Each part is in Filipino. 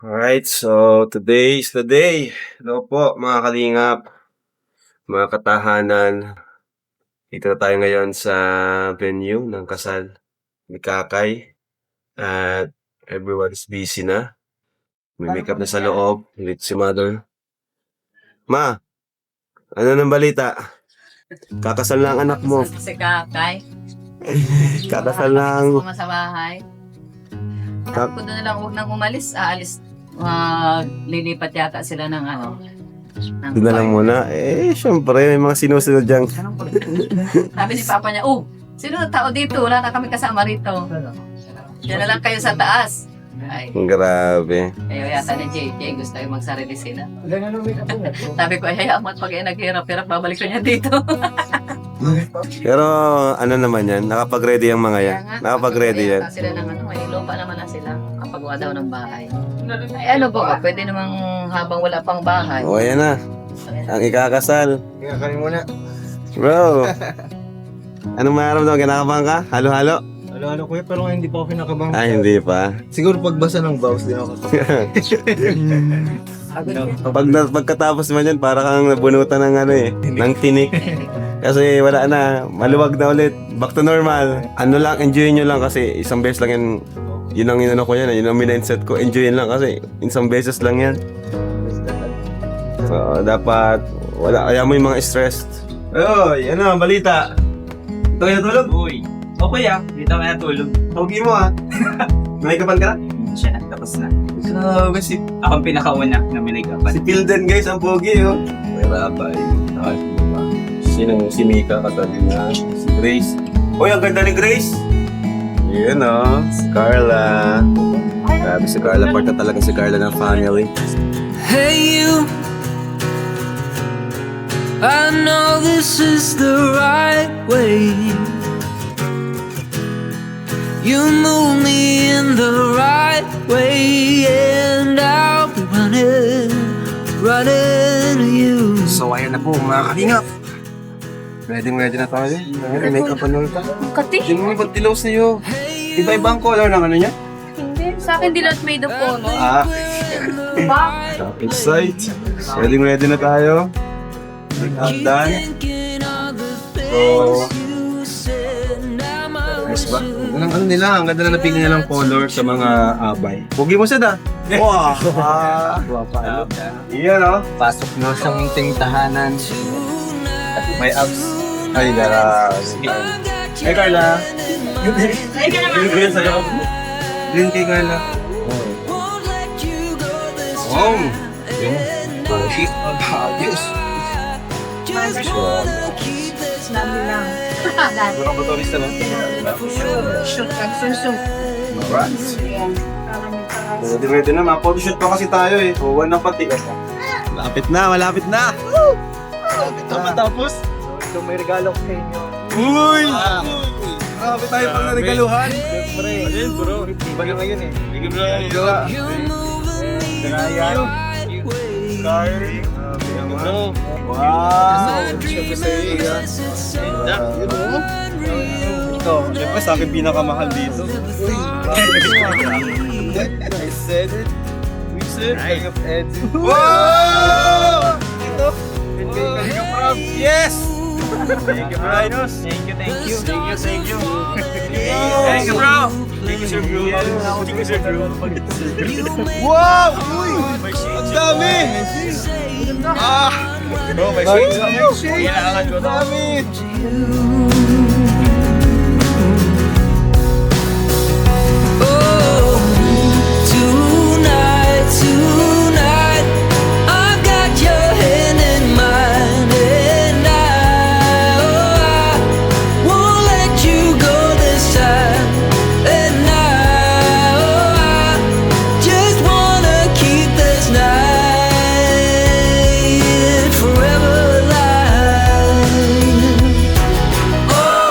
Alright, so today is the day. Hello po mga kalingap, mga katahanan. Dito na tayo ngayon sa venue ng kasal ni Kakay. At everyone's busy na. May makeup na sa loob. Ulit si Mother. Ma, ano nang balita? Kakasal na ang anak mo. Si Kakay. Kakasal na ang... Mga sa bahay. Sabi ko doon na lang huwag nang umalis. Aalis. Lilipat yata sila ng ano. Doon na lang muna. Syempre, may mga sinusunod dyan. Sabi ni Papa niya, sino tao dito? Wala na kami kasama rito. Diyan na lang kayo sa taas. Ay, Grabe. kayo yata ni JJ. Gusto yung magsarili sila. Sabi ko, hayaan mo at pag naghirap-hirap, babalik ko niya dito. Pero ano naman yan, nakapag-ready ang mga yan. Nakapag-ready yan. Sila ng ano, may lupa naman na sila. Kapagawa daw ng bahay. Ay ano ba? Pwede namang habang wala pang bahay. O, ayan na. Ang ikakasal. Kakain muna. Bro. Anong maramdaman? Kinakabahan ka? Halo-halo? Halo-halo kuya, pero ngayon hindi pa ako kinakabang. Ay, hindi pa. Siguro pagbasa ng vows, di ako Pagkatapos naman yan, para kang nabunutan ng ano ng tinik. Kasi wala na, maluwag na ulit. Back to normal. Ano lang, enjoy nyo lang kasi isang beses lang yan. Yun ang inano ko yan, yun ang mindset ko. Enjoyin lang kasi isang beses lang yan. So, dapat, wala, kaya mo yung mga stressed. Oy, ano ang balita? Ito kayo natulog? Uy, okay dito kaya tulog. Pogi mo May kapan ka na? Siya na, tapos na. Grabe si Ako ang pinakauna na may nagkapan. Pilden guys, ang pogi May rabay. Si Mika katabi na. Si Grace. Uy, ang ganda ni Grace! Yun si Carla. Grabe si Carla, part na talaga si Carla ng family. Hey you, I know this is the right way. You move me in the right way, and I'll be running to you. So ayan na po mga kalingap. Ready na tayo. Make up ano ito? Kati? Sino mo pagtilaw sa'yo? Iba-iba ang color ng ano niya? Hindi. Sa akin, dilat made of polo. Shopping site. Ready na tayo. Make done. So, Nice ba? Ano nila? Ang ganda na napili nilang color sa mga abay. Pogi mo siya da? wow! Guwapa. Iyan Pasok na sa munting tahanan. At may abs. Ay, dara. Hey Carla! Green sa'yo. Green kay Carla. Oh! Shit, ayos. Kurang motorista no? Ready na, ma-photoshoot pa kasi tayo Huwan na pati. Malapit na! Malapit na matapos. So may regalo ko sa inyo. Uy! Grabe tayo pang naregaluhan. Siyempre. Ayun bro. Iba na ngayon Sige bro. Ryan. Carl. Bro. Wow! Siyempre sa iyo. Ito, syempre sa akin pinakamahal dito. I said it. We said King of Eds. Wow! Ito. King of Rob. Yes! Thank you, bro. Thank you. Thank you. Thank you, bro! Thank you, sir, bro. Thank you, sir, bro. Wow! Uy! Ang dami! Bro, may shades. Kailangan ko to. Dami! Oh, tonight, I got your hand in mine, and I won't let you go this time. And I just wanna keep this night forever alive. Oh,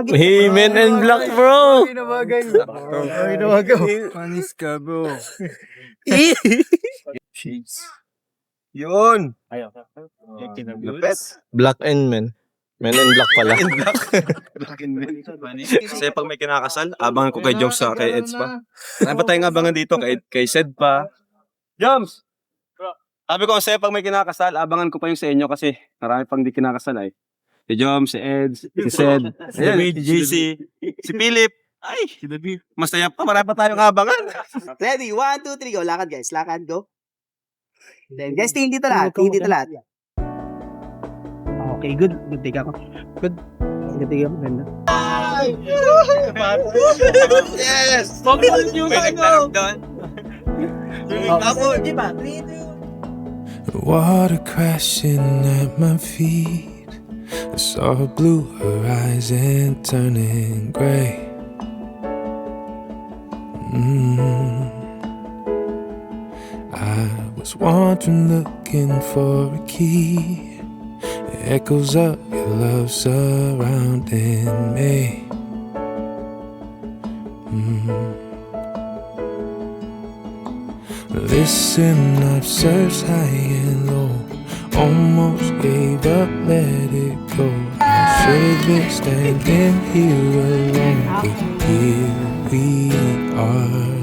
Men in Black, bro. Panis ka, bro. Yun! Lapet. Black and Men. Men in Black pala. Kasi pag may kinakasal, abangan ko kay Joms sa kay Eds pa. Ano ba tayong abangan dito? Kay Sed pa. Joms! Sabi ko kasi pag may kinakasal, abangan ko pa yung sa inyo kasi marami pang di kinakasal ay. Si Joms, si Eds, si Sed, si JC, si Philip. Ay, si David. Masaya pa, marami pa tayong abangan. Ready? 1, 2, 3, go. Lakad, guys. Lakad, go. Then, guys, tingin dito lahat. Tingin dito lahat. Okay, good. Good take ako. Good. Good take ako. Ganda. Yes! Di ba? 3, 2, Water crashing at my feet. I saw a blue horizon turning gray. I was wandering looking for a key. Echoes of your love surrounding me. Listen, I've searched high and low. Almost gave up, let it go. I should have been standing here alone, but here we are.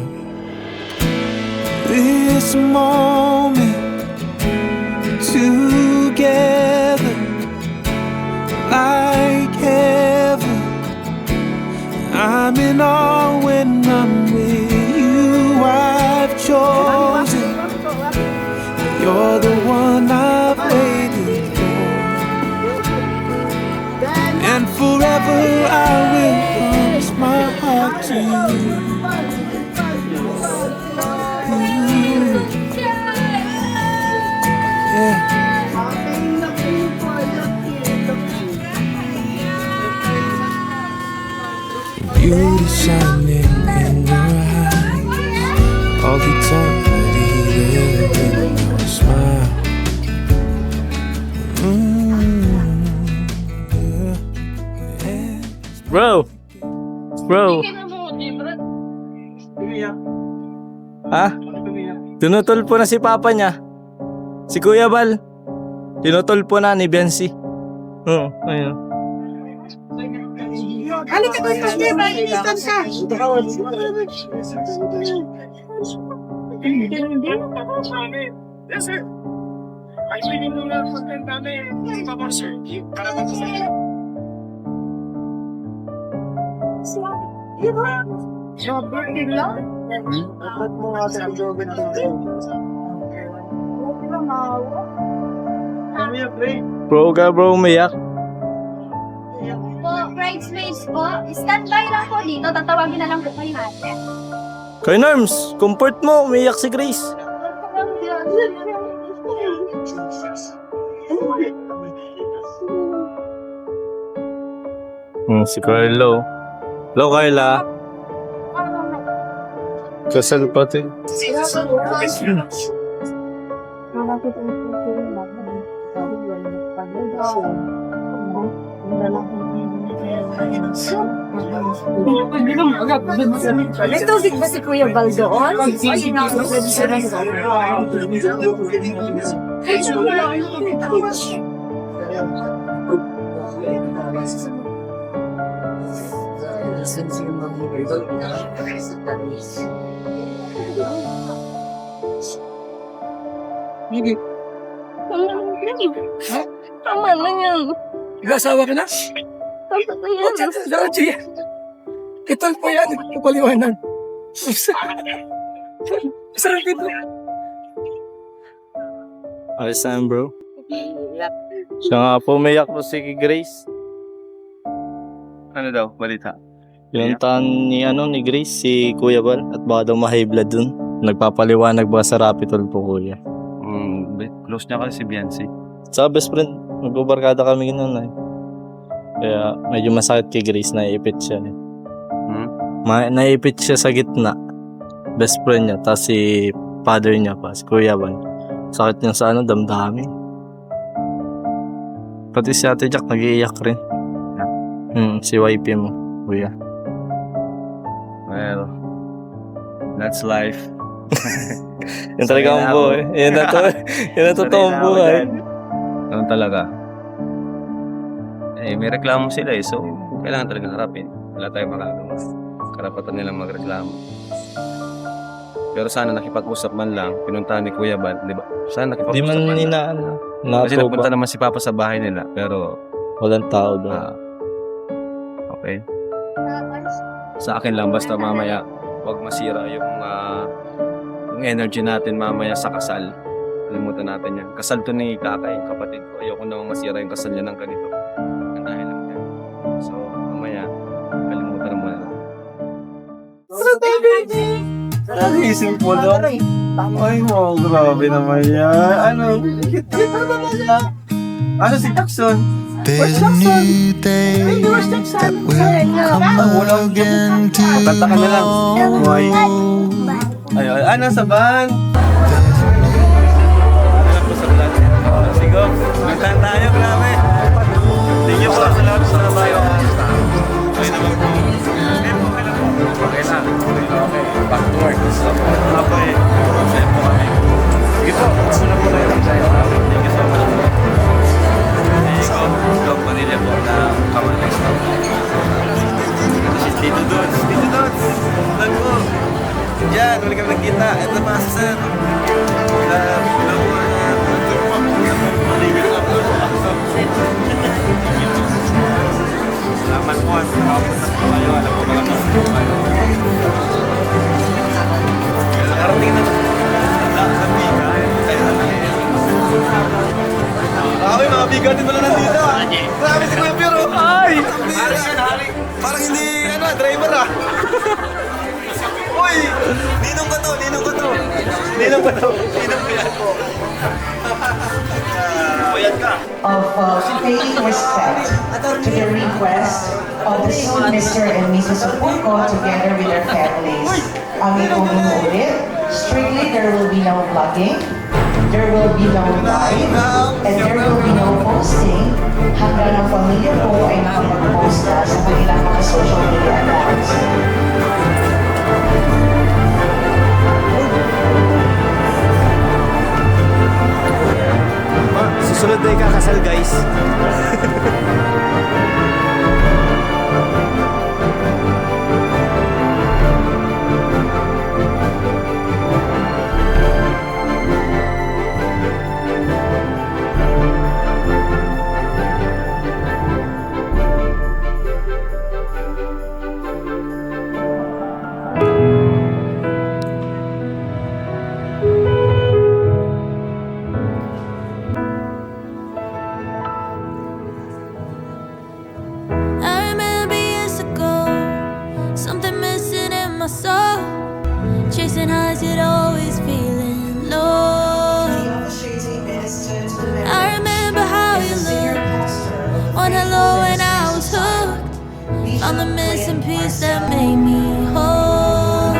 This moment together, like heaven. I'm in awe when I'm with you. I've chosen. You're the one I've waited for, and forever I will promise my heart to you. Beauty shining in your eyes, all eternity there in your smile. Bro! Bro! Ha? Tinutulpo na si Papa niya. Si Kuya Bal. Tinutulpo na ni Biancy. Oo, ayun. Ano ka doon? Mag-distance ka. Dapat mo nga sa jogan Bro ka bro, umiyak. Po, bridesmaids po. Standby lang po dito. Tatawagin na lang po kayo natin. Kay Norms, comfort mo, umiyak si Grace. Si Carlo. Hello, Carla. Kasal pati. Ito ba si Kuya Bal doon? Tama na yan. Nag-asawa ka na? Tama na yan. Sige. Ito po yan. Kapaliwanan. Sarap dito. Ayos na yan, bro. Siya nga po, umiyak po si Grace. Ano daw, balita? Yung tan ni ni Grace, si Kuya Bal, at baka daw ma-high blood dun. Nagpapaliwanag ba sa Rapitol po, Kuya? Close niya kasi si Biancy. Sa best friend, magbabarkada kami gano'n eh. Kaya medyo masakit kay Grace, naiipit siya eh. Naiipit siya sa gitna. Best friend niya, tapos si father niya pa, si Kuya Bal. Sakit niya sa damdamin. Pati si Ate Jack nag-iiyak rin. Si YP mo, kuya. Well, that's life. Yan talaga ang buhay. Yan ang totoong buhay. Ganun talaga. Eh, may reklamo sila eh. So, kailangan talaga harapin. Wala tayong magagawa. Karapatan nilang magreklamo. Pero sana nakipag-usap man lang. Pinuntahan ni Kuya Bal, di ba? Sana Di nakipag-usap man man lang. nina, Kasi natuba. nagpunta naman si Papa sa bahay nila. Pero, Walang tao doon. okay. Sa akin lang, basta mamaya, huwag masira yung energy natin mamaya sa kasal. Kalimutan natin yan. Kasal to ni Kaka, yung kapatid ko. Ayoko naman masira yung kasal niya ng ganito. Ang dahil lang yan. So, mamaya, kalimutan mo na. Isip mo lang. Ay mo, grabe naman yan. Ano? Kita talaga. Ano si Jackson? There's a new day that will come again Kanta ka na lang. Boy. Ayun, ano sa van? Sigo, nagtaan tayo, grabe. Thank you po sa lahat sa trabaho. Okay naman po. Okay lang. Okay, back to work. Okay, send po kami. Sige po, muna po tayo lang tayo. Thank you so much. Dog Manila po na Kamalay Stop. Ito si Tito Dods. Tito Dods! Vlog po. Yan, huli kami nagkita. Ito pa si Sir. Salamat po. Nakapunta po kayo. Alam po mga mas po kayo. Nakarating na sa biga. Grabe, mga biga din pala nandito. Grabe si Kuya Piro. Ay! Parang hindi, driver ah. Uy! Ninong ko to. Ninong ko yan po. Bayad ka. Of paying respect to the request of the soon Mr. and Mrs. Opunko together with their families. Ang inuulit, strictly there will be no vlogging, there will be no live, and there will be no posting hanggang ang pamilya po ay makapag-post na sa kanilang mga social media accounts. Susunod na ikakasal, guys. I remember years ago, something missing in my soul. Chasing highs, yet always feeling low. I remember how you looked on hello when I was hooked on the missing piece that made me whole.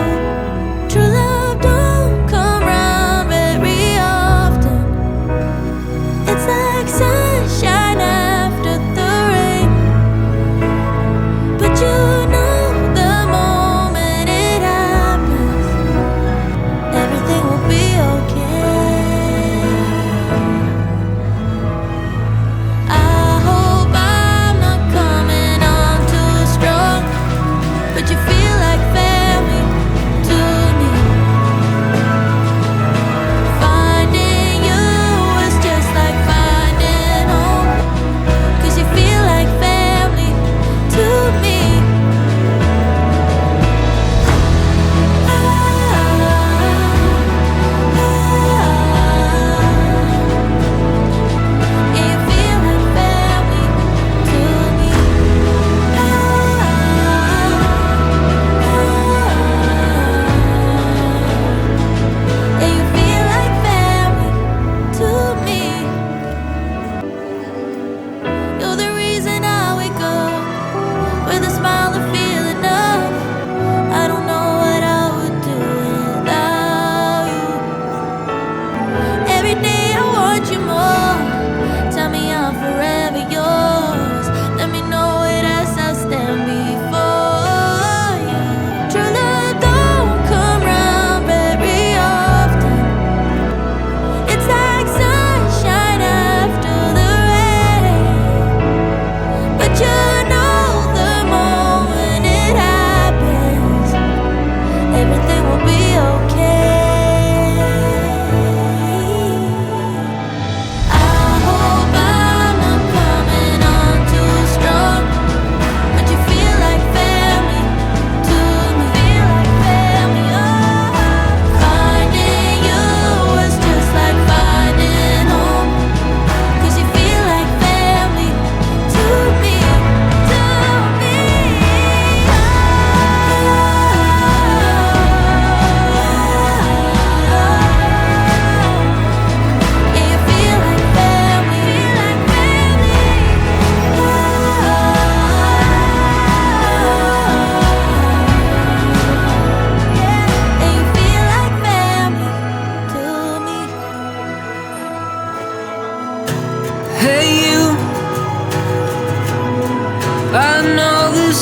True love don't come round very often. It's like sunshine after the rain. But you know the moment it happens, everything will be okay. I hope I'm not coming on too strong, but you feel like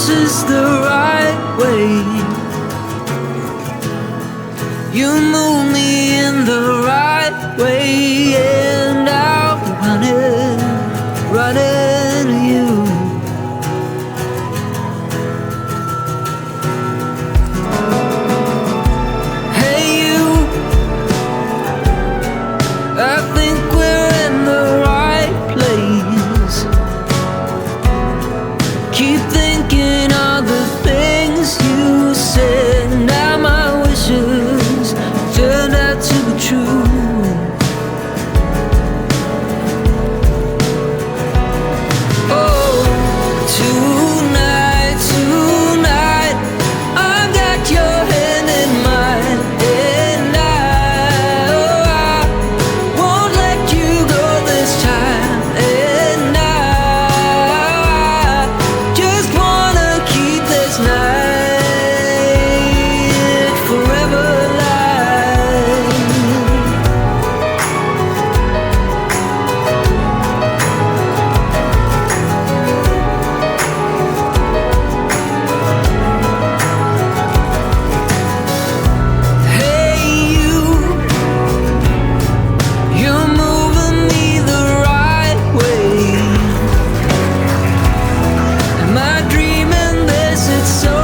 this is the right way. You move me in the right way, and I'll be running to you. Hey you, I think we're in the right place. Keep thinking of the things you said. Now my wishes turned out to be true. Oh, tonight, I've got your hand in mine, and I won't let you go this time. And I just wanna keep this night forever alive. Hey you, you're moving me the right way. Am I dreaming this? It's so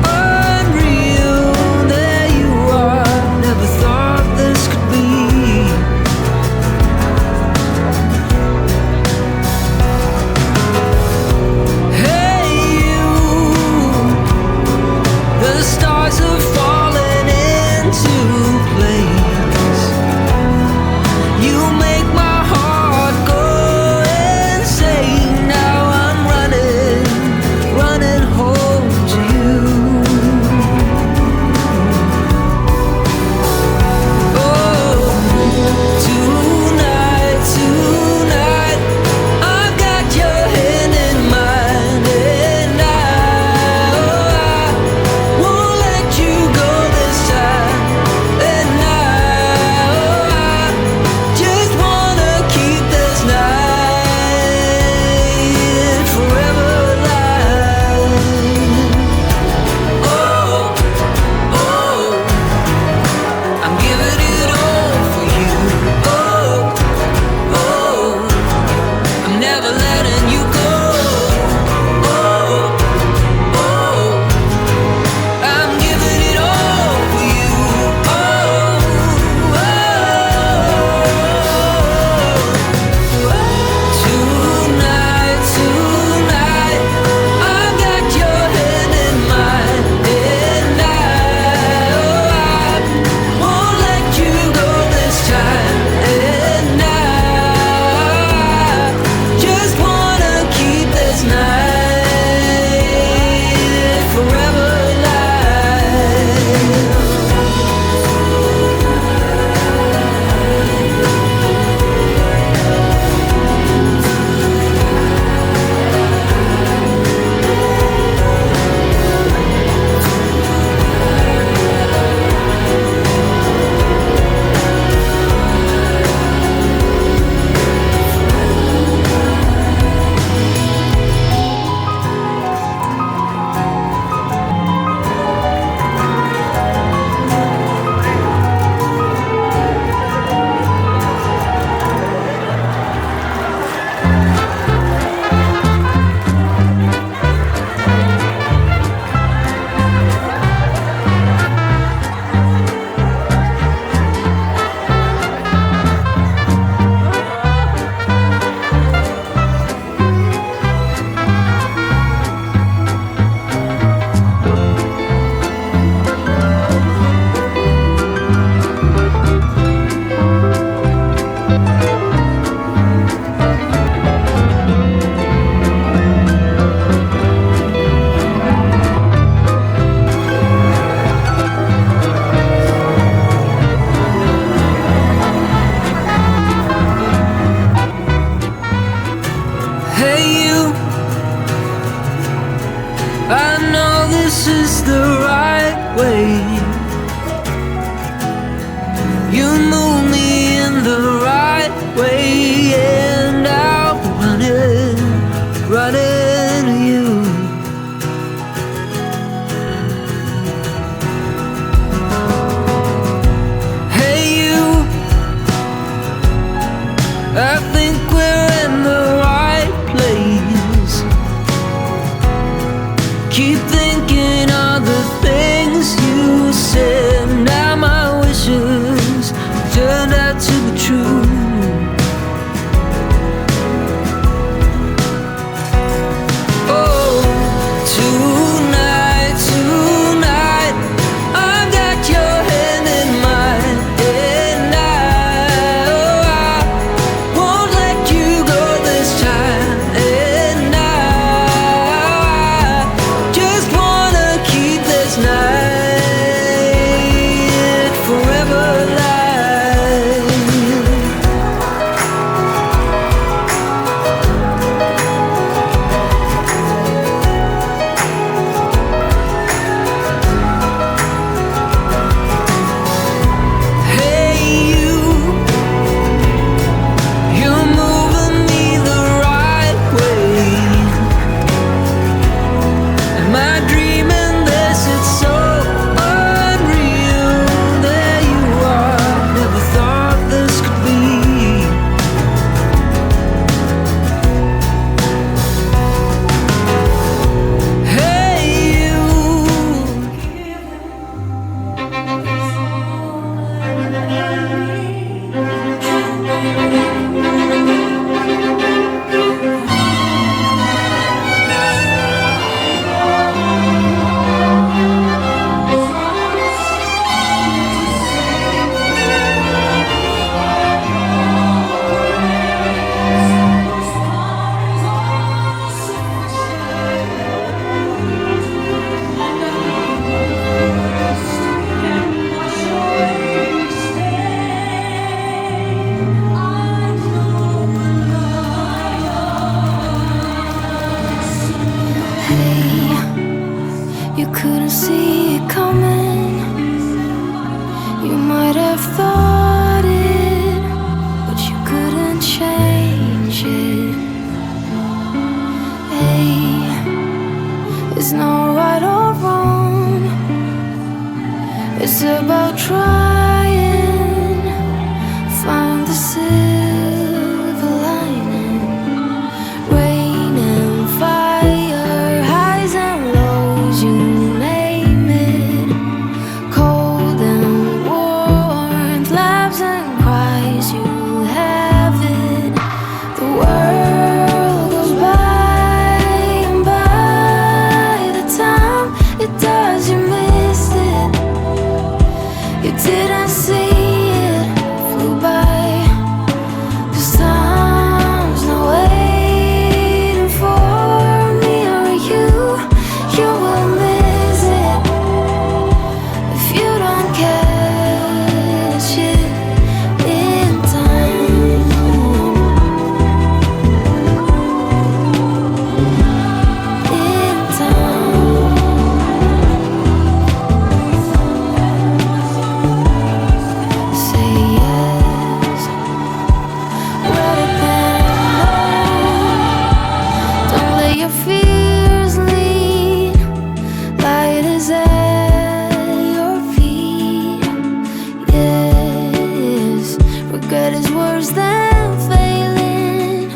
unreal. There you are, never thought this could be. Hey you, the stars are falling into place. You make my heart go insane. Now I'm running home to you. Oh, tonight, I've got your hand in mine, and I won't let you go this time. And I just wanna keep this night forever alive. Oh, I'm giving it all for you. Oh, I'm never letting you go. Oh, I'm giving it all for you. Tonight, I've got your hand in mine, and I won't let you go this time. And I just wanna keep this night forever alive. Hey you, I know this is the right way. You move me in the right way, and I'll be running to you. There's no right or wrong. It's about trying, find the silver lining. Rain and fire, highs and lows, you name it. Cold and warmth, laughs and cries, you have it. The world goes by, and by the time it does, you missed it. You didn't see it, flew by. 'Cause time's not waiting for me or you. You will miss it if you don't catch it in time. In time. Say yes, rather than no. Don't let your fears lead. Light is at your feet. Yes, regret is worse than failing.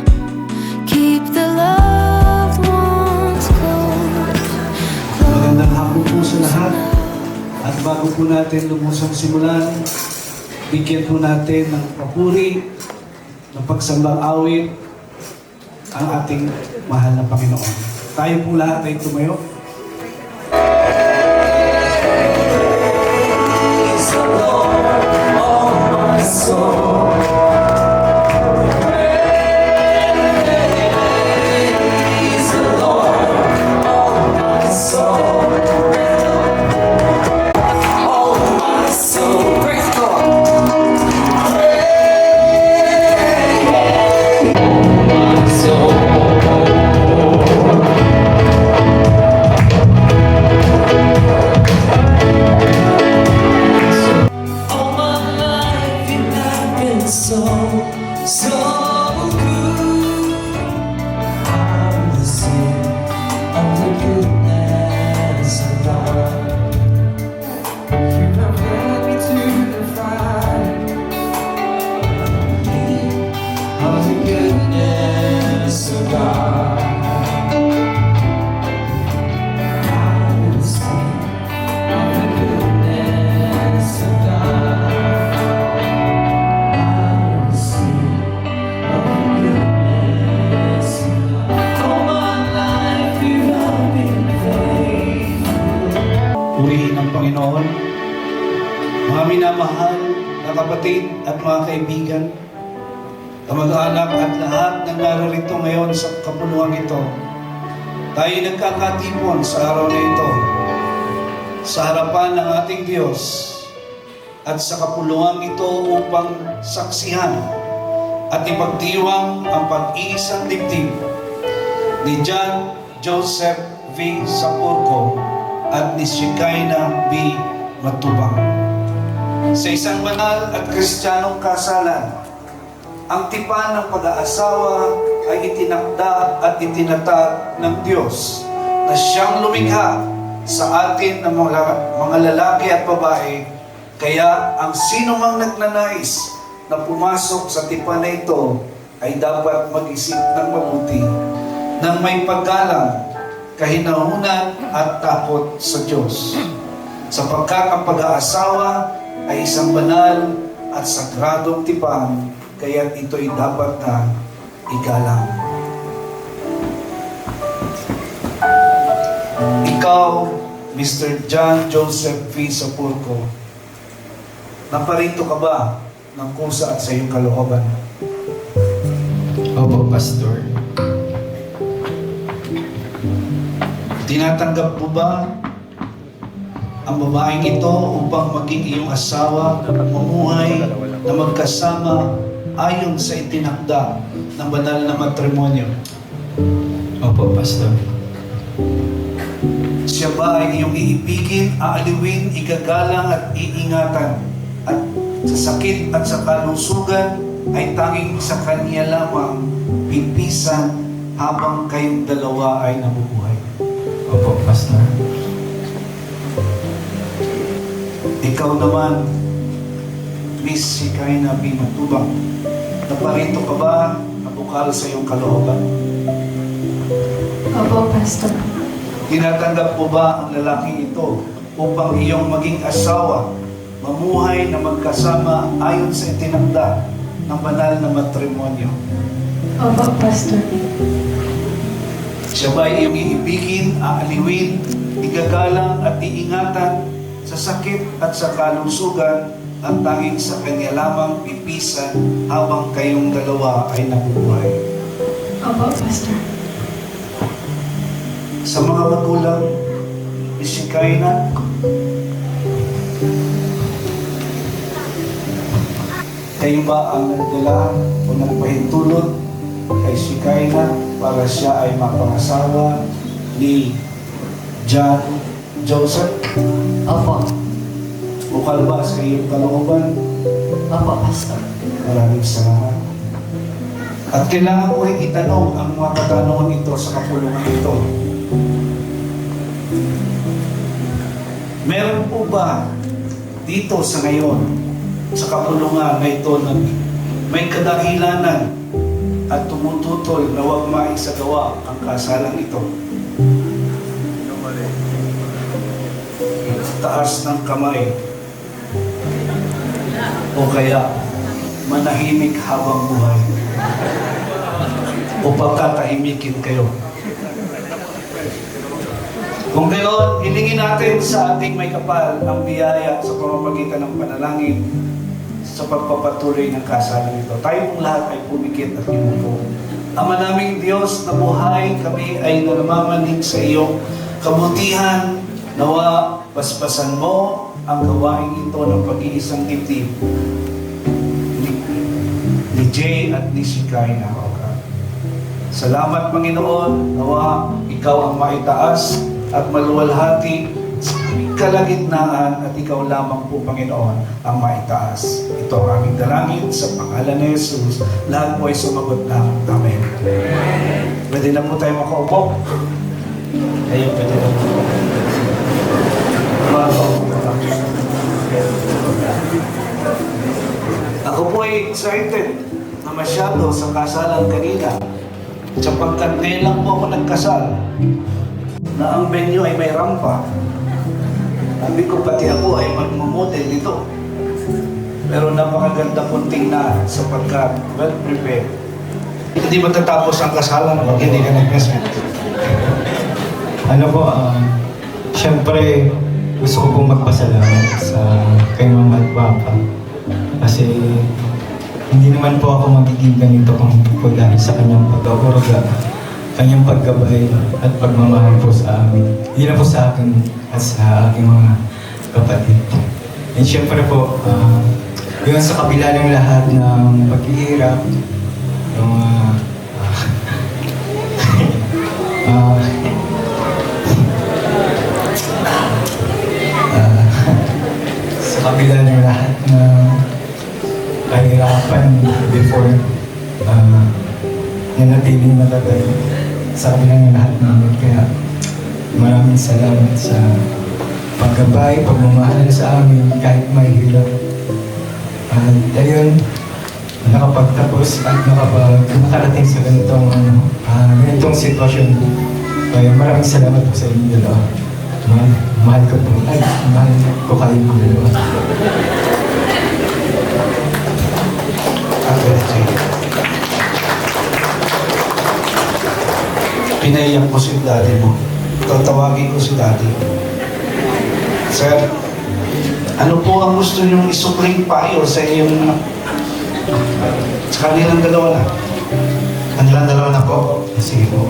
Keep the loved ones close. Magandang hapon po sa lahat. At bago po natin lumusong simulan, bigyan po natin ng papuri, ng pagsambang awit, ang ating mahal na Panginoon. Tayo po lahat ay tumayo. Purihin ang Panginoon. Mga minamahal na kapatid at mga kaibigan, kamag-anak at lahat ng nararito ngayon sa kapuluang ito, tayo nagkakatipon sa araw na ito sa harapan ng ating Diyos at sa kapuluang ito upang saksihan at ipagdiwang ang pag-iisang dibdib ni John Joseph V. Sapurco at ni Shekinah B. Matubang. Sa isang banal at kristyanong kasalan, ang tipan ng pag-aasawa ay itinakda at itinatag ng Diyos na siyang lumikha sa atin ng mga lalaki at babae. Kaya ang sino mang nagnanais na pumasok sa tipan na ito ay dapat mag-isip ng mabuti, ng may paggalang, kahinahunan at takot sa Diyos. Sapagkat ang pag-aasawa ay isang banal at sagradong tipan, kaya ito'y dapat na igalang. Ikaw, Mr. John Joseph V. Sapurco, naparito ka ba ng kusa at sa iyong kalooban? Opo, Pastor. Tinatanggap mo ba ang babaeng ito upang maging iyong asawa, mamuhay na magkasama ayon sa itinakda ng banal na matrimonyo? Opo, Pastor. Siya ba ay iyong iibigin, aaliwin, igagalang at iingatan, at sa sakit at sa kalusugan ay tanging sa kanya lamang pipisan habang kayong dalawa ay nabubuhay? Opo, Pastor. Ikaw naman, Miss Shikaina B. Matubang, naparito ka ba na bukal sa iyong kalooban? Opo, Pastor. Tinatanggap mo ba ang lalaking ito upang iyong maging asawa, mamuhay na magkasama ayon sa itinakda ng banal na matrimonyo? Opo, Pastor. Siya ba ay iyong iibigin, aaliwin, igagalang at iingatan sa sakit at sa kalusugan at tanging sa kanya lamang pipisan habang kayong dalawa ay nabubuhay? Opo, Pastor. Sa mga magulang, Miss Shikaina, kayo ba ang nagdala o nagpahintulot kay Shikaina para siya ay mapangasawa ni John Joseph? Opo. Bukal ba sa iyong kalooban? Opo, Pastor. Maraming salamat. At kailangan ko rin itanong ang mga katanungan ito sa kapulungan ito. Meron po ba dito sa ngayon, sa kapulungan na ito, na may kadahilanan at tumututol na huwag maisagawa ang kasalang ito? Taas ng kamay. O kaya manahimik habang buhay. O pagkatahimikin kayo. Kung gayon, hilingin natin sa ating may kapal ang biyaya sa pamamagitan ng panalangin sa pagpapatuloy ng kasalan ito. Tayo pong lahat ay pumikit at yumuko. Ama naming Diyos na buhay, kami ay namamanig sa iyong kabutihan. Nawa, paspasan mo ang gawain ito ng pag-iisang dibdib ni Jay at ni Shikaina. Salamat, Panginoon. Nawa, ikaw ang maitaas at maluwalhati sa kalagitnaan at ikaw lamang po, Panginoon, ang maitaas. Ito ang aming dalangin sa pangalan ni Jesus. Lahat po ay sumagot na. Amen. Pwede na po tayo makaupo. Ayun, pwede na po. Ako po ay excited na masyado sa kasalan kanina. Sapagkat ngayon lang po ako nagkasal na ang venue ay may rampa. Sabi ko pati ako ay magmamodel nito. Pero napakaganda pong tingnan sapagkat well prepared. Hindi matatapos ang kasalan pag hindi ka nag-present. Ano po, siyempre, gusto ko pong magpasalamat sa kay Mama at Papa. Kasi hindi naman po ako magiging ganito kung po dahil sa kanyang pag-uruga, kanyang paggabay at pagmamahal po sa amin. Hindi na po sa akin at sa aking mga kapatid. And siyempre po, yun sa kabila ng lahat ng paghihirap, yung sa kabila ng lahat ng kahirapan before nanatiling matatay sa kabila ng lahat namin. Kaya maraming salamat sa paggabay, pagmamahal sa amin kahit may hirap. At ayun, nakapagtapos at nakarating sa ganitong sitwasyon. Kaya maraming salamat po sa inyo dalawa. Mahal ko po. Mahal ko kayo po dalawa. Pinaiyak ko si daddy mo. Tatawagin ko si daddy. Sir, ano po ang gusto niyong isukling payo sa iyong sa kanilang dalawa na? Kanilang dalawa na po. Sige po.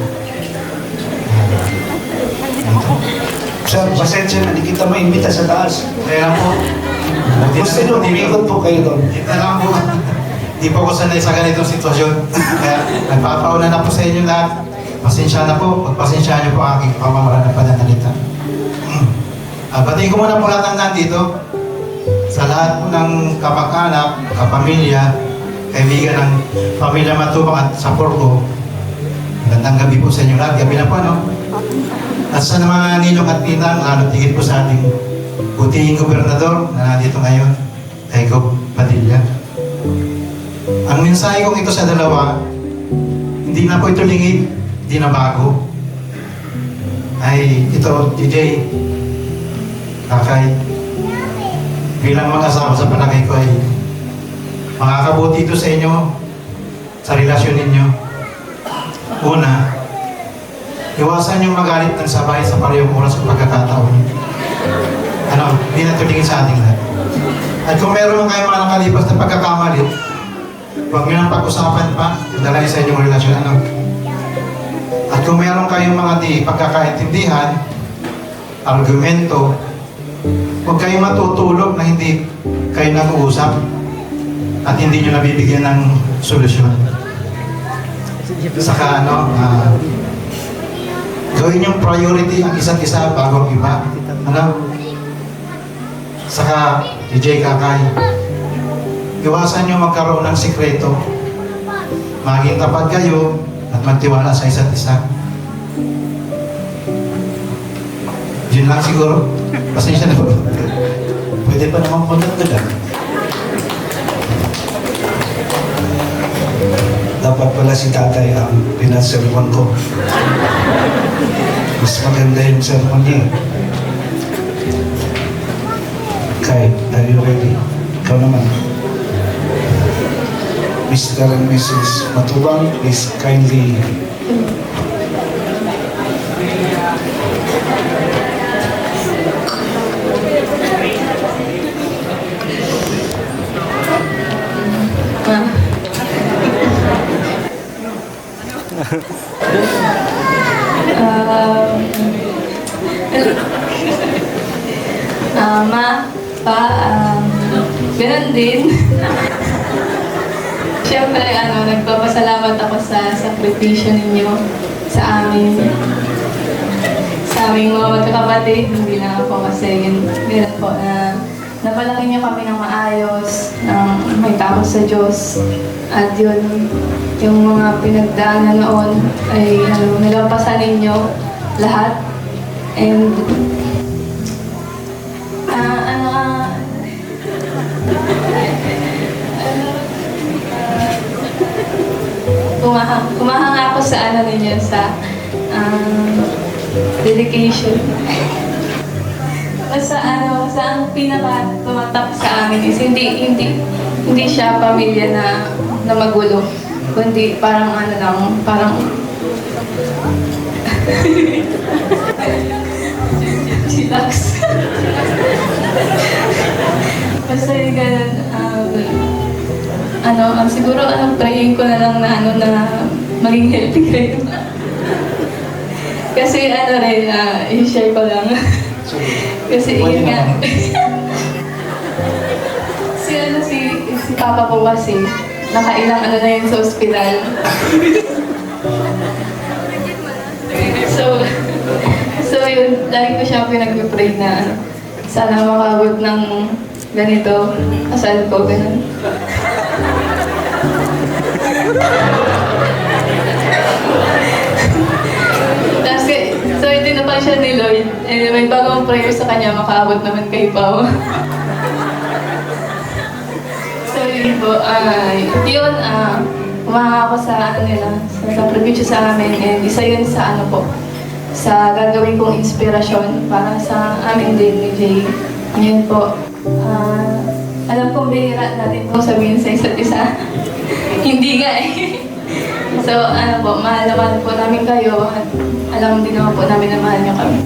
Sir, pasensya na, hindi kita maimbita sa taas. Kaya lang po. Gusto nyo, umikot po kayo doon. Kaya lang po. Di po ako sanay sa ganitong sitwasyon. Kaya nagpapauna na po sa inyo lahat. Pasensya na po. Pagpasensya niyo po ang aking pamamaraan ng pananalita. Batiin ko muna po lahat ng nandito. Sa lahat po ng kamag-anak, kapamilya, kaibigan ng pamilya Matubang at sa Porco. Magandang gabi po sa inyo lahat. Gabi na po, ano? At sa mga ninong at ninang, lalo tigit po sa ating butihing gobernador na nandito ngayon, kay Gob Padilla. Ang mensahe kong ito sa dalawa, hindi na po ito lingid, hindi na bago. Ay, ito, DJ, Kakay, bilang mag-asawa sa palagay ko ay makakabuti ito sa inyo, sa relasyon ninyo. Una, iwasan yung magalit ng sabay sa parehong oras ng pagkakataon. Hindi na ito lingid sa ating lahat. At kung meron kayo mga nakalipas na pagkakamali, huwag nyo nang pag-usapan pa, dala sa inyong relasyon. At kung meron kayong mga di pagkakaintindihan, argumento, huwag kayong matutulog na hindi kayo nag-uusap at hindi nyo nabibigyan ng solusyon. Saka gawin yung priority ang isa't isa bago ang iba. Saka, DJ Kakay, iwasan nyo magkaroon ng sikreto. Maging tapat kayo at magtiwala sa isa't isa. Yun lang siguro. Pasensya na po. Pwede pa naman pagdagdagan. Dapat pala si tatay ang pinasermon ko. Mas maganda yung sermon niya. Kai, are you ready? Ikaw naman. Mr. and Mrs. Matubang, please kindly Ma, Pa, ganun din. Siyempre, nagpapasalamat ako sa sakripisyo ninyo sa amin. Sa aming mga magkakapatid, hindi lang ako kasi yun po na napalaki niyo kami ng maayos, ng may takot sa Diyos. At yun, yung mga pinagdaanan noon ay nalampasan ninyo lahat. And kumahanga ako sa ninyo, sa dedication. Sa ang pinaka tumatak sa amin is hindi siya pamilya na magulo, kundi parang parang chillax. Basta yung ganun, siguro praying ko na lang na maging healthy kayo. Kasi i-share ko lang. Kasi yun nga. si Papa po kasi, nakailang na yun sa ospital. So yun, lagi ko siya pinag-pray na sana makabot ng ganito, kasal ko, ganun. So itinapay siya ni Lloyd. May bagong prayer sa kanya, makaabot naman kay Pao. So yun po, kumaka ako sa nila, sa sakripisyo sa amin, and isa yun sa sa gagawin kong inspirasyon para sa amin din ni Jay. Yun po, alam kong bihira natin kung sabihin sa isa't isa. Hindi nga eh. So, mahal po namin kayo at alam din naman po namin na mahal niyo kami.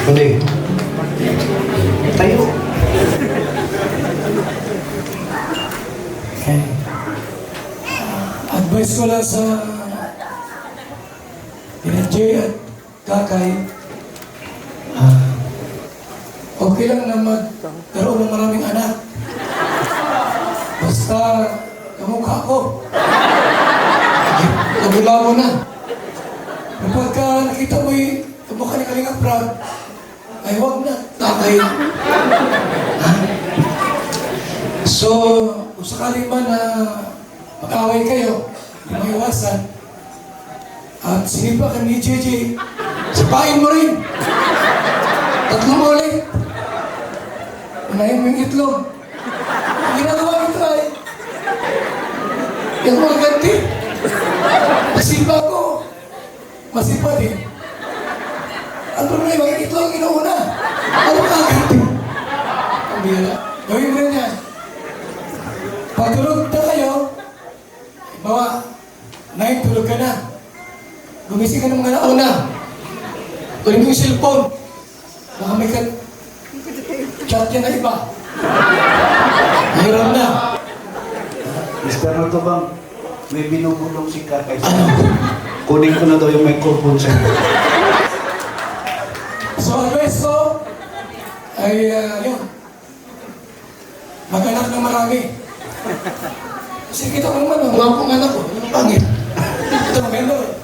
Huli. Tayo. Okay. Advice ko lang sa Jay at Kakay. Okay lang na magkaroon ng maraming anak. Basta kamukha ko. Nagula mo na. Kapag nakita mo kamukha ni Kalinga Prab, ay huwag na, Kakay. So, kung sakali man na mag-away kayo, hindi mo iwasan. At sinipa ka ni JJ, sipain mo rin. 3 ulit. Unahin mo yung itlog. Ang ginagawa nito ay, yung mga ganti. Masipa ko, masipa din. Ang problema, yung itlog ang inuuna. Ano ka ganti? Ang bira. Gawin mo rin yan. Pagtulog na kayo, bawa, 9 tulog ka na. Gumising ka ng mga nauna. Tuloy mo yung cellphone. Baka may chat yan na iba. Hiram na. Mr. Matubang, may binubulong si Kakay. Kunin ko na daw yung microphone sa'yo. So, ang beso ay, yun. Mag-anak ng marami. Kasi kita ko naman, ang wapong anak ko, yung pangit. Ito maganda eh.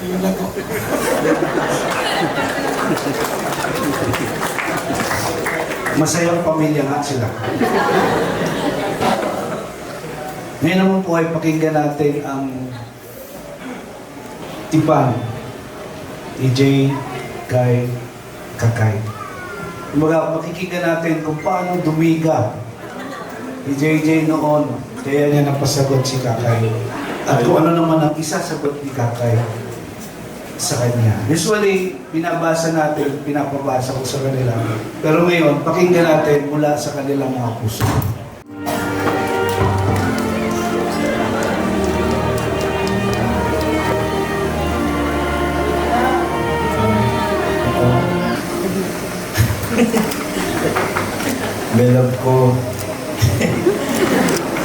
Yun lang po. Masayang pamilya nga sila. Ngayon naman po ay pakinggan natin ang tipan ni Jay kay Kakay. Kumbaga, pakikinggan natin kung paano dumiga ni JJ noon, kaya niya napasagot si Kakay. At kung ano naman ang isasagot ni Kakay sa kanya. Usually, binabasa natin, pinapabasa ko sa kanila. Pero ngayon, pakinggan natin mula sa kanilang mga puso. Belog ko.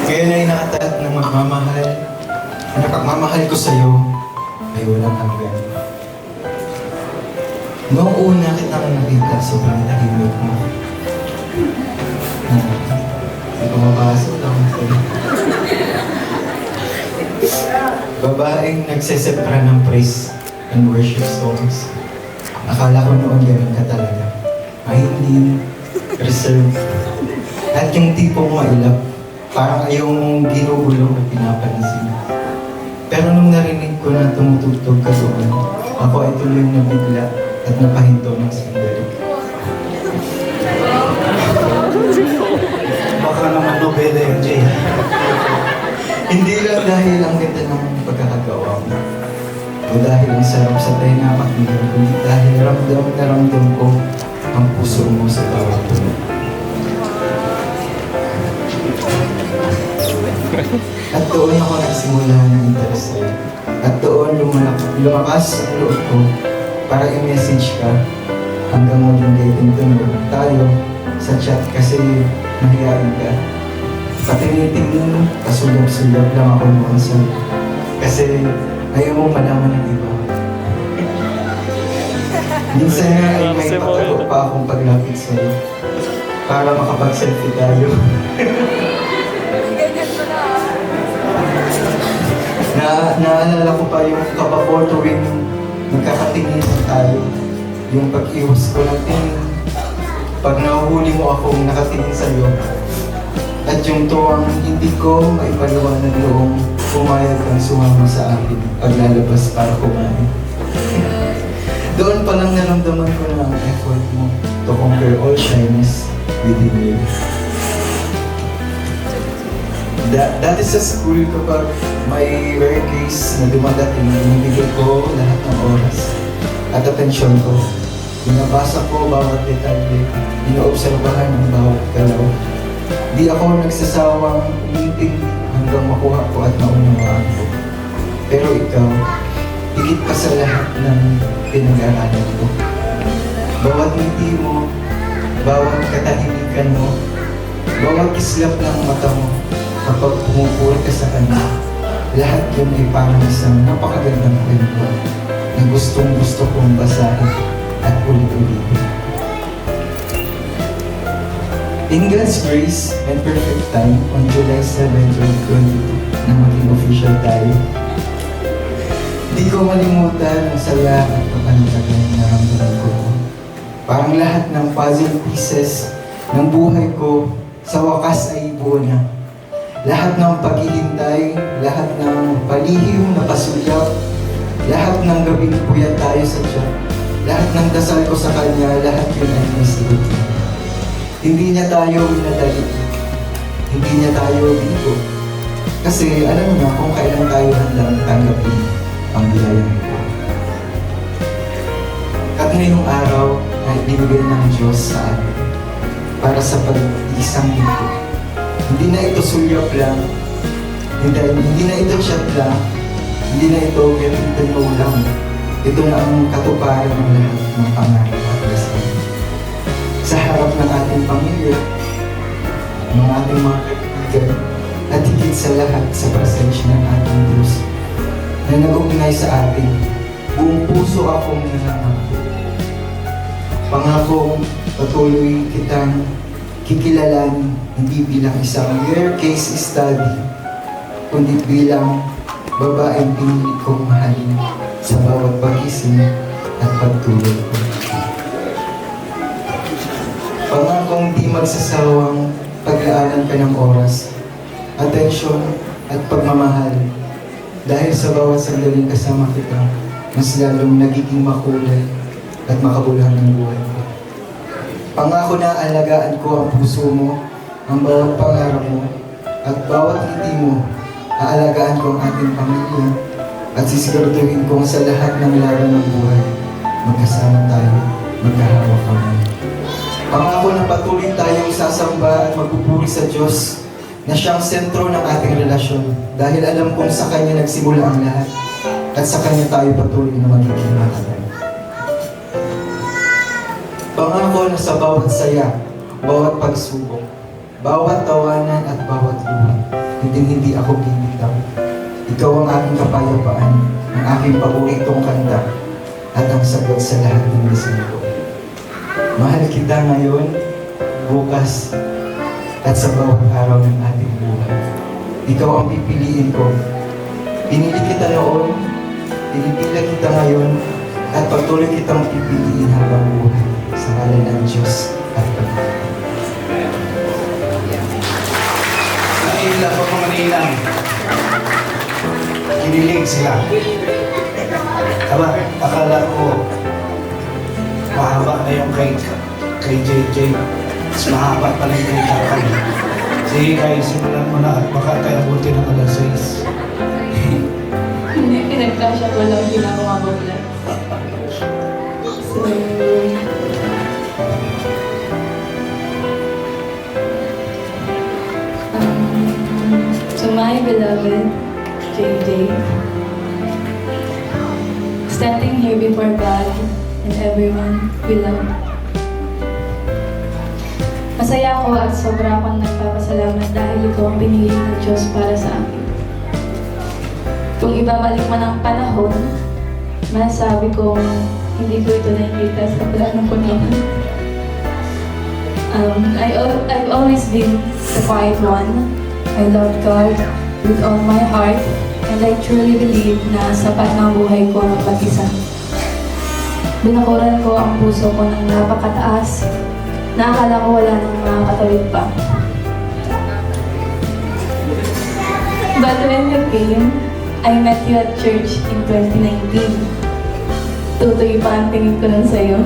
Kaya na inakataat ng magmamahal. Ang pagmamahal ko sa'yo ay walang hanggan. Noong una kitang nakita, sobrang tahimik mo. Hindi ko mapasok lang sa'yo. Babaeng nagsesepra ng praise and worship songs. Akala ko noon ganun ka talaga. Mahilig, reserve, at yung tipong mailap, parang ayaw mong ginugulo o pinapansin. Pero nung narinig ko na tumutugtog ka doon, ako ay tuloy nabigla at napahinto ng sandali. Baka naman nobela yung Jay. Hindi lang dahil ang ganda ng pagkakagawa mo, o dahil ang sarap sa tayo na pakinggan, kundi dahil ramdam na ramdam ko ang puso mo sa bawat tunog. At doon ako nagsimula ng interes sa'yo. At doon lumakas ang loob ko para i-message ka hanggang maging dating tunog tayo sa chat kasi mahihain ka. Patinitingin, kasulab-sulab lang ako noon sa'yo. Kasi ayaw mong malaman ng iba. Minsan nga ay may patago pa akong paglapit sa'yo para makapag-selfie tayo. Naalala ko pa yung kaba ko tuwing magkakatingin tayo. Yung pag-iwas ko ng tingin. Pag nahuhuli mo akong nakatingin sa'yo. At yung tuwang hindi ko maipaliwanag noong pumayag kang sumama sa akin paglalabas para kumain. Doon pa lang naramdaman ko na ang effort mo to conquer all shyness within you. That is a school kapag may rare case na dumadating, binibigay ko lahat ng oras at atensyon ko. Binabasa ko bawat detalye, inoobserbahan ang bawat galaw. Di ako nagsasawang umiting hanggang makuha ko at maunawaan ko. Pero ikaw, higit pa sa lahat ng pinag-aralan ko. Bawat ngiti mo, bawat katahimikan mo, bawat kislap ng mata mo, kapag pumupuri ka sa kanya, lahat yun ay parang isang napakagandang kwento na gustong-gusto kong basahin at ulit-ulitin. In God's grace and perfect time, on July 7, 2022, na maging official tayo, di ko malimutan ang saya at kapanatagan na naramdaman ko. Parang lahat ng puzzle pieces ng buhay ko sa wakas ay buo na. lahat ng paghihintay, lahat ng palihim na pasulyap, lahat ng gabing puyat tayo sa tiyan, lahat ng dasal ko sa Kanya, lahat yun ay may sagot. Hindi niya tayo minadali, hindi niya tayo binigo. Kasi alam niya kung kailan tayo handang tanggapin ang biyaya nito. At ngayong araw ay binigay ng Diyos sa atin para sa pag-isang ito. Hindi na ito sulyap lang, hindi na ito chat lang, hindi na ito ganito lang. Ito na ang katuparan ng lahat ng pangarap at dasal. Sa harap ng ating pamilya, ng ating mga kaibigan, at higit sa lahat sa presensya ng ating Diyos na nag-ugnay sa atin, buong puso akong nanangako. Pangakong patuloy kitang kikilalan hindi bilang isang mere case study, kundi bilang babaeng pinilit kong mahalin sa bawat pagising at pagtulog ko. Pangakong di magsasawang paglaanan ka ng oras, atensyon at pagmamahal dahil sa bawat sandaling kasama kita, mas lalong nagiging makulay at makabuluhan ng buhay ko. Pangako na alagaan ko ang puso mo, ang bawat pangarap mo, at bawat ngiti mo. Aalagaan ko ang ating pamilya at sisiguraduhin kong sa lahat ng laban ng buhay, magkasama tayo, magkahawak kami. Pangako na patuloy tayong sasamba at magpupuri sa Diyos na siyang sentro ng ating relasyon dahil alam kong sa Kanya nagsimula ang lahat at sa Kanya tayo patuloy na magiging matagal. Pangako na sa bawat saya, bawat pagsubok, bawat tawanan at bawat luha, hindi ako bibitaw. Ikaw ang aking kapayapaan, ang aking paboritong kanta, at ang sagot sa lahat ng dasal ko. Mahal kita ngayon, bukas, at sa bawat araw ng ating buhay. Ikaw ang pipiliin ko. Pinili kita noon, pinipila kita ngayon, at patuloy kitang pipiliin habang buhay sa ngalan ng Diyos at Panginoon. Manila po kung Manila. Kinilig sila. Akala ko mahaba na yung kay JJ. Mas mahaba pa rin kay Kakay. Sige guys, simulan mo na at baka tayo abuti ng alas 6. Hindi, pinagkasya ko lang ginagawa ko lang. So, my beloved JJ, standing here before God and everyone we love, masaya ako at sobra akong nagpapasalamat dahil ikaw ang pinili ng Diyos para sa akin. Kung ibabalik man ang panahon, masasabi kong hindi ko ito nakikita sa plano ko naman. I've always been the quiet one. I love God with all my heart and I truly believe na sapat na ang buhay ko ng pag-isa. Binakuran ko ang puso ko ng napakataas na akala ko wala nang makakatawid pa. But when you came, I met you at church in 2019. Tutoy pa ang tingin ko nun sa'yo.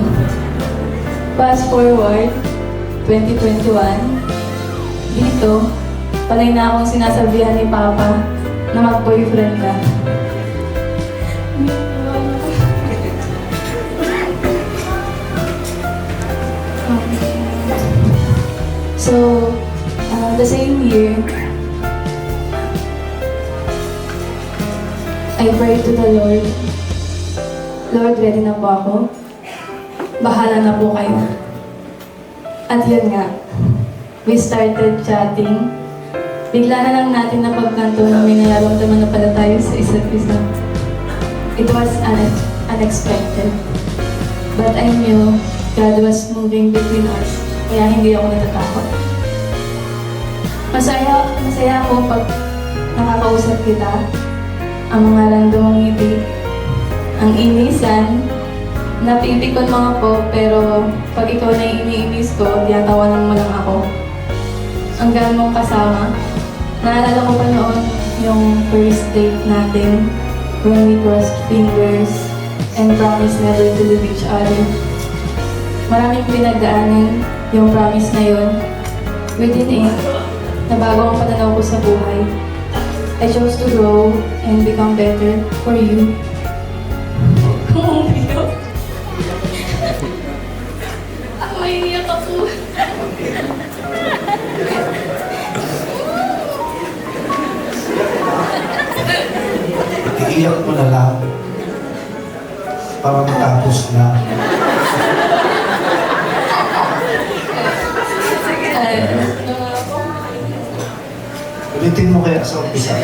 Fast forward, 2021, dito, palay na akong sinasabihan ni Papa na mag-boyfriend ka. So, the same year, I prayed to the Lord, Lord, ready na po ako. Bahala na po kayo. At yun nga, we started chatting. Bigla na lang natin napagkanto na may nararamdaman na pala tayo sa isa't isa. It was unexpected. But I knew God was moving between us, kaya hindi ako natatakot. Masaya ako pag nakakausap kita, ang mga randomang ngiti, ang inisan, napipikon mga po, pero pag ikaw na iniinis ko, tinatawanan mo lang ako. Ang gaan mong kasama, Naalala ko pa noon yung first date natin when we crossed fingers and promised never to leave each other. Maraming pinagdaanan yung promise na yun. Within it, nabago ang pananaw ko sa buhay. I chose to grow and become better for you. Maiiyak ako. Iiyak mo na lang. Para matapos na. Ulitin mo kaya sa umpisa.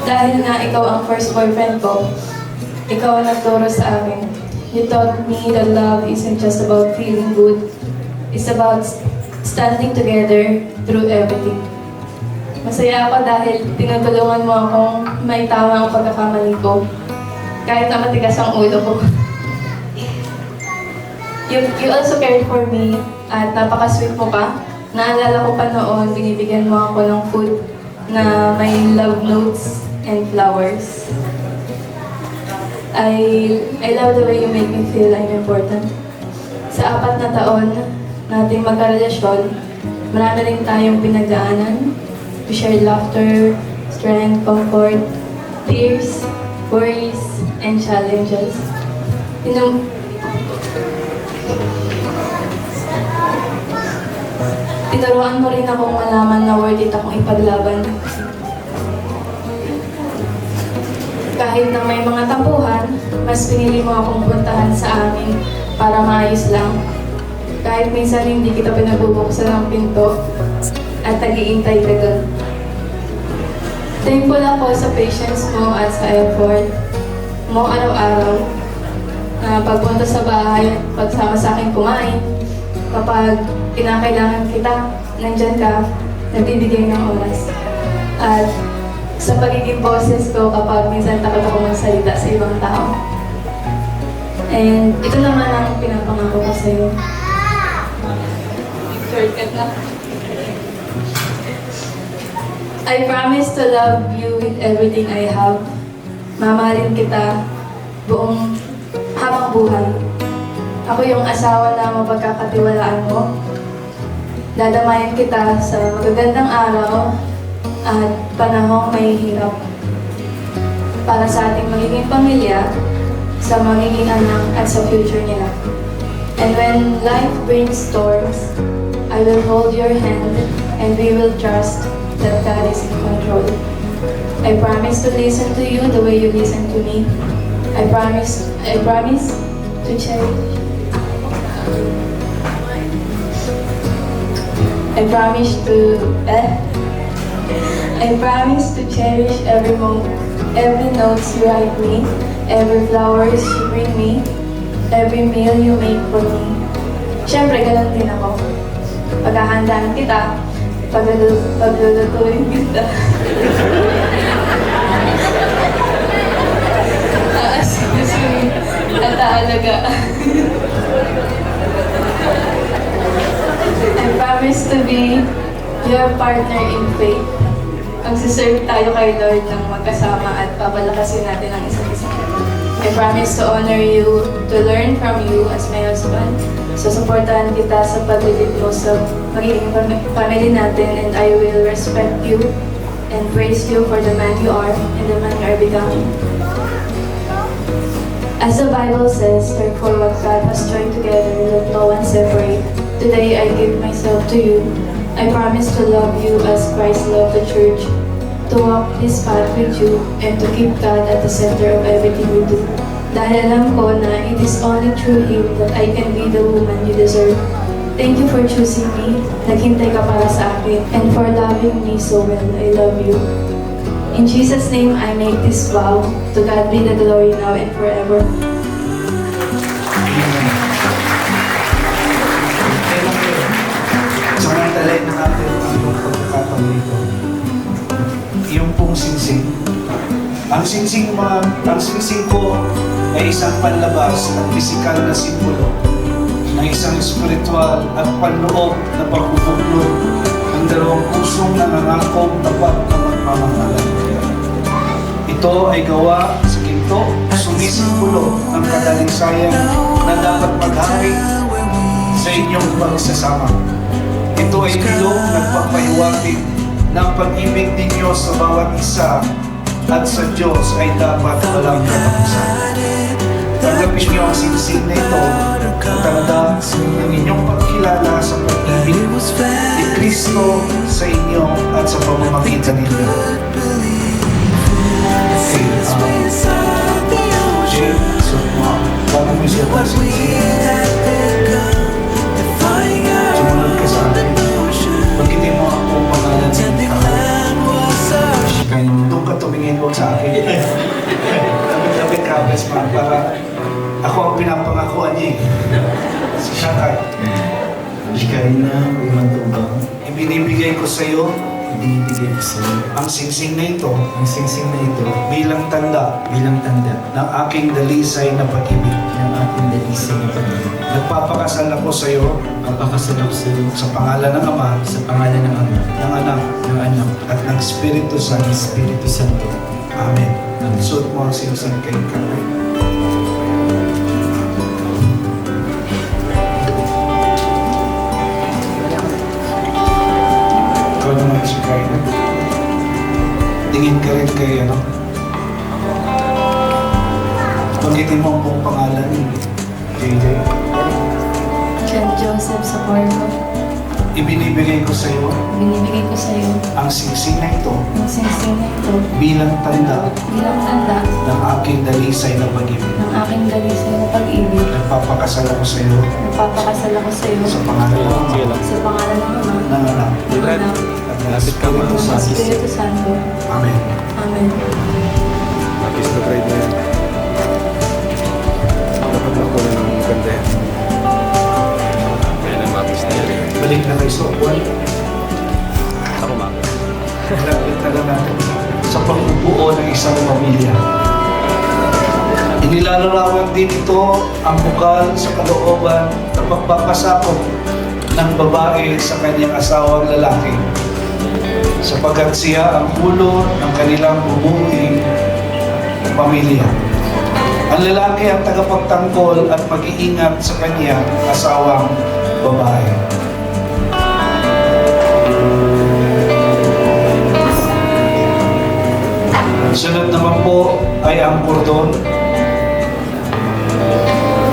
Dahil nga ikaw ang first boyfriend ko, ikaw ang nagturo sa akin. You taught me that love isn't just about feeling good. It's about standing together through everything. Masaya ako dahil tinutulungan mo akong maitama ang pagkakamali ko. Kahit na matigas ang ulo ko. You also cared for me at napaka-sweet mo pa. Naalala ko pa noon, binibigyan mo ako ng food na may love notes and flowers. I love the way you make me feel I'm important. Sa 4 na taon nating magkarelasyon, marami rin tayong pinagdaanan. We shared laughter, strength, comfort, tears, worries, and challenges. Tinuruan mo rin akong malaman na worth it akong ipaglaban. Kahit na may mga tampuhan, mas pinili mo akong puntahan sa amin para maayos lang. Kahit minsan hindi kita pinagbubuksan ng pinto at nag-iintay ka doon. Thankful ako sa patience mo at sa effort mo araw-araw. Pagpunta sa bahay, pagsama sa akin kumain, kapag kinakailangan kita, nandyan ka, nagbibigay ng oras. At sa pagiging boses ko kapag minsan takot ako magsalita sa ibang tao. And ito naman ang pinapangako ko sa'yo. Shortcut na. I promise to love you with everything I have. Mamahalin kita buong habang buhay. Ako yung asawa na mapagkakatiwalaan mo. Dadamayan kita sa magagandang araw at panahong may hirap para sa ating magiging pamilya, sa magiging anak at sa future nila. And when life brings storms, I will hold your hand and we will trust that God is in control. I promise to listen to you the way you listen to me. I promise to cherish. I promise to cherish every moment, every notes you write me, every flowers you bring me, every meal you make for me. Siyempre, ganun din ako. Paghahandaan kita, paglulutuin kita. Aasikasin at aalagaan. I promise to be your partner in faith. Magsiserve tayo kay Lord ng magkasama at papalakasin natin ang isa't isa. I promise to honor you, to learn from you as my husband. Susuportahan kita sa paglilid mo sa magiging family natin, and I will respect you and praise you for the man you are and the man you are becoming. As the Bible says, therefore what God has joined together, let no one separate. Today I give myself to you. I promise to love you as Christ loved the church, to walk this path with you, and to keep God at the center of everything we do. Dahil alam ko na it is only through Him that I can be the woman you deserve. Thank you for choosing me, naghintay ka para sa akin, and for loving me so well. I love you. In Jesus' name, I make this vow. To God be the glory now and forever. Samantalay na natin ang iyong pagkakataon nito. Iyong pong singsing. Ang singsing ko ay isang panlabas at pisikal na simbolo ng isang spiritual at panloob na pagbubuklod ng dalawang nangangakong tapat na magmamahalan. Ito ay gawa sa ginto, sumisimbolo ng kadalisayan na dapat maghari sa inyong pagsasama. Ito ay ilong nagpapahiwatig ng pag-ibig ninyo sa bawat isa at sa Diyos ay dapat walang katapusan. Tanggapin niyo ang singsing na ito, tanda ng inyong pagkilala sa pag-ibig ni Kristo sa inyo at sa pamamagitan ninyo. Okay, so bago mo siya pasingsing, sumunod ka sa akin. Pagkitin mo ako pangalan ng kakay. Doon ka tumingin mo sa akin. Lapit ka, best man, para ako ang pinapangakuan niya. Si Kakay. Ikay na umantubang, Ibinibigay ko sa iyo ibinibigay ko sa iyo ang singsing na ito ang singsing na ito bilang tanda bilang tanda ng aking dalisay na pag-ibig. ng ating dalisay na pag-ibig. Nagpapakasal ako sa iyo Papakasal ako sa iyo sa pangalan ng Ama, sa pangalan ng Ama, ng Anak, ng Anak, at ng Espiritu ng Santo. Espiritu Santo. Amen. Amen. Suot mo ang singsing kay Kakay. Ikaw naman si Kyle. Tingin ka rin kay ano. Pagkitin mo ang buong pangalan ni JJ. John Joseph Socorro, Ibinibigay ko sa iyo binibigay ko sa iyo ang singsing na ito ang singsing na ito bilang tanda bilang tanda ng aking dalisay na pag-ibig. ng aking dalisay na pag-ibig. Nagpapakasal ako sa iyo Nagpapakasal ako sa iyo sa pangalan ng Ama, sa pangalan ng Ama, ng Anak, ng Anak, at ng Espiritu ng Santo. Espiritu Santo. Amen. Amen. Mapis na grade na yan. Dapat makuha ng maganda yan. Kaya na mapis na yan. Balik na kay Sokwan. Ako mapis. Malapit na lang natin sa pagbubuo ng isang pamilya. Inilalarawan din ito ang bukal sa kalooban na pagpapasakop ng babae sa kanyang asawang lalaki, sapagkat siya ang ulo ng kanilang bubuing pamilya. Ang lalaki ang tagapagtanggol at mag-iingat sa kanyang asawang babae. Sunod naman po ay ang kordon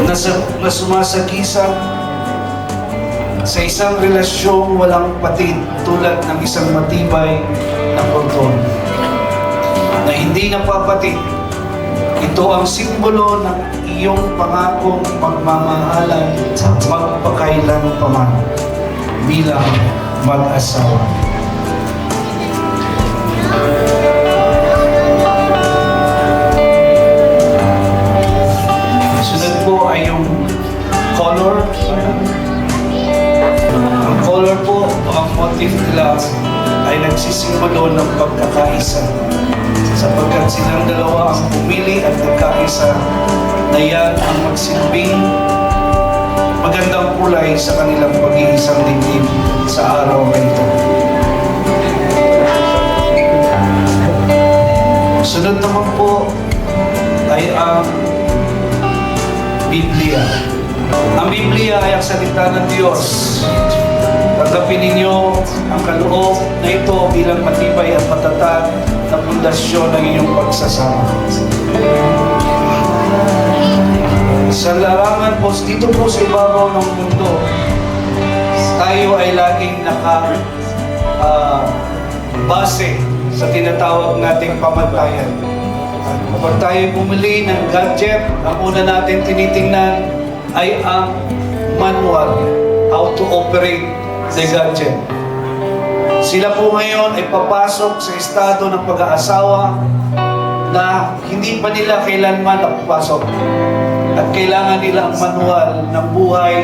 na sumasagisag sa isang relasyong walang patid tulad ng isang matibay na kordon na hindi napapatid. Ito ang simbolo ng iyong pangakong magmamahalan magpakailan pa man bilang mag-asawa. Sunod po ay yung color. Ang color po o ang motif nila ay nagsisimbolo ng pagkakaisa, sapagkat silang dalawa ang pumili at nagkaisa na yan ang magsilbing magandang kulay sa kanilang pag-iisang dibdib sa araw na ito. Sunod naman po ay ang Biblia. Ang Biblia ay ang salita ng Diyos. Tanggapin ninyo ang kaloob na ito bilang matibay at matatag na pundasyon ng inyong pagsasama. Sa larangan po, dito po sa ibabaw ng mundo, tayo ay laging base sa tinatawag nating pamantayan. Kapag tayo bumili ng gadget, ang una natin tinitingnan ay ang manual, how to operate the gadget. Sila po ngayon ay papasok sa estado ng pag-aasawa na hindi pa nila kailanman napapasok. At kailangan nila ang manual ng buhay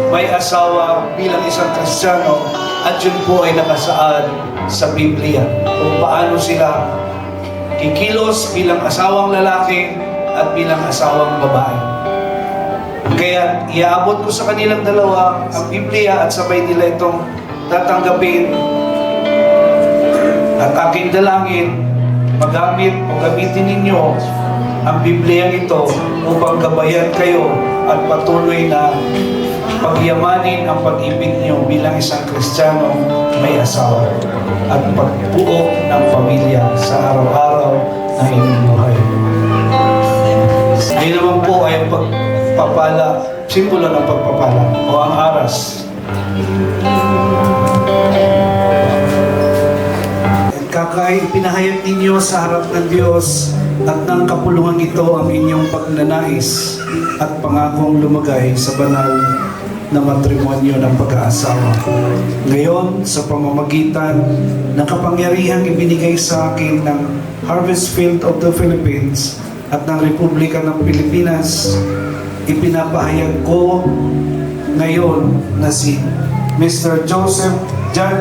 may asawa bilang isang Kristiyano, at yun po ay nakasaad sa Biblia kung paano sila kikilos bilang asawang lalaki at bilang asawang babae. Kaya iaabot ko sa kanilang dalawa ang Biblia at sabay nila itong tatanggapin At aking dalangin, gamitin ninyo ang Biblia ito upang gabayan kayo at patuloy na pagyamanin ang pag-ibig niyo bilang isang Kristiyano may asawa at pagbuo ng pamilya sa araw-araw ng inyong buhay. Ngayon naman po ay ang pagpapala, simbolo ng pagpapala o ang aras. Pinahayag ninyo sa harap ng Diyos at ng kapulungan ito ang inyong pagnanais at pangakong lumagay sa banal na matrimonyo ng pag-aasawa. Ngayon, sa pamamagitan ng kapangyarihang ibinigay sa akin ng Harvest Field of the Philippines at ng Republika ng Pilipinas, ipinapahayag ko ngayon na si Mr. John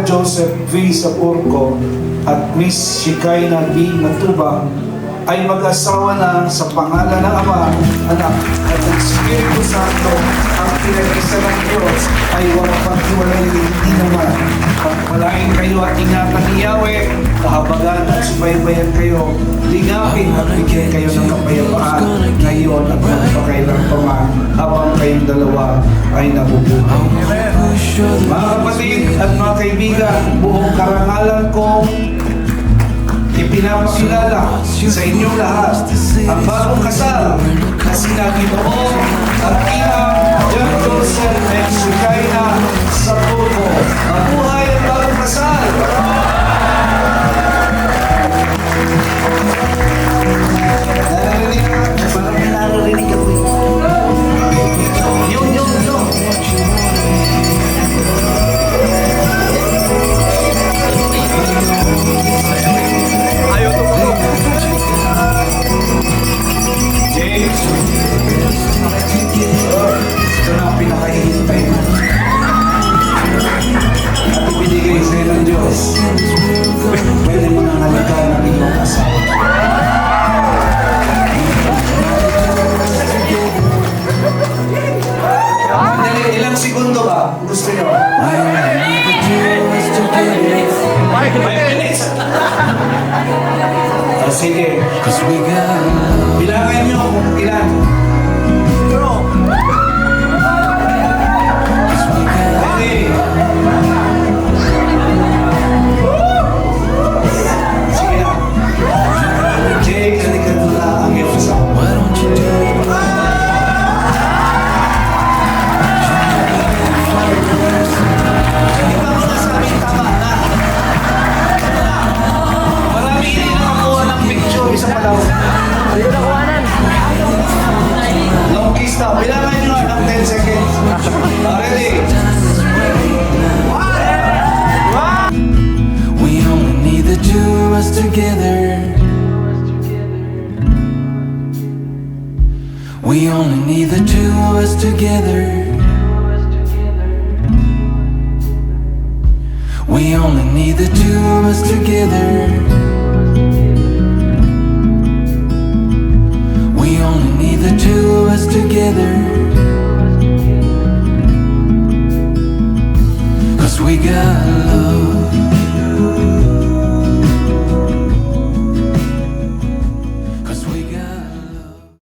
Joseph V. Sapurco at Miss Shikaina B. Matubang ay mag-asawa na sa pangalan ng Ama, Anak at ng Espiritu Santo. Ang pinag-isa ng Diyos ay walang paghiwalay, hindi naman. Pagpalain kayo at ingatan ni Yahweh, kahabagan at subaybayan kayo, lingapin at bigyan kayo ng kapayapaan ngayon at magpakailang paman habang kayong dalawa ay nabubuhay. Mga kapatid at mga kaibigan, buong karangalan ko ipinapakilala sa inyong lahat ang bagong kasal na sina Ginoong at Inang John Joseph and Shikaina Sapurco. Mabuhay ang bagong kasal! Naririnig ako eh. Yun. James, ito na ang pinakahihintay mo. At ibinigay sa'yo ng Diyos. Pwede mo nang halikan ang iyong asawa. Ilang segundo ba? Gusto nyo? 5 minutes. Sige. Bilangan nyo kung ilan. Ready? Sige na. Jake, halikan mo na ang iyong asawa. Isa pa daw. Hindi na kuhanan. Long kiss daw. Bilangan nyo ng 10 seconds. Ready? We only need the two of us together. We only need the two of us together. We only need the two of us together. We only need the two of us together. 'Cause we got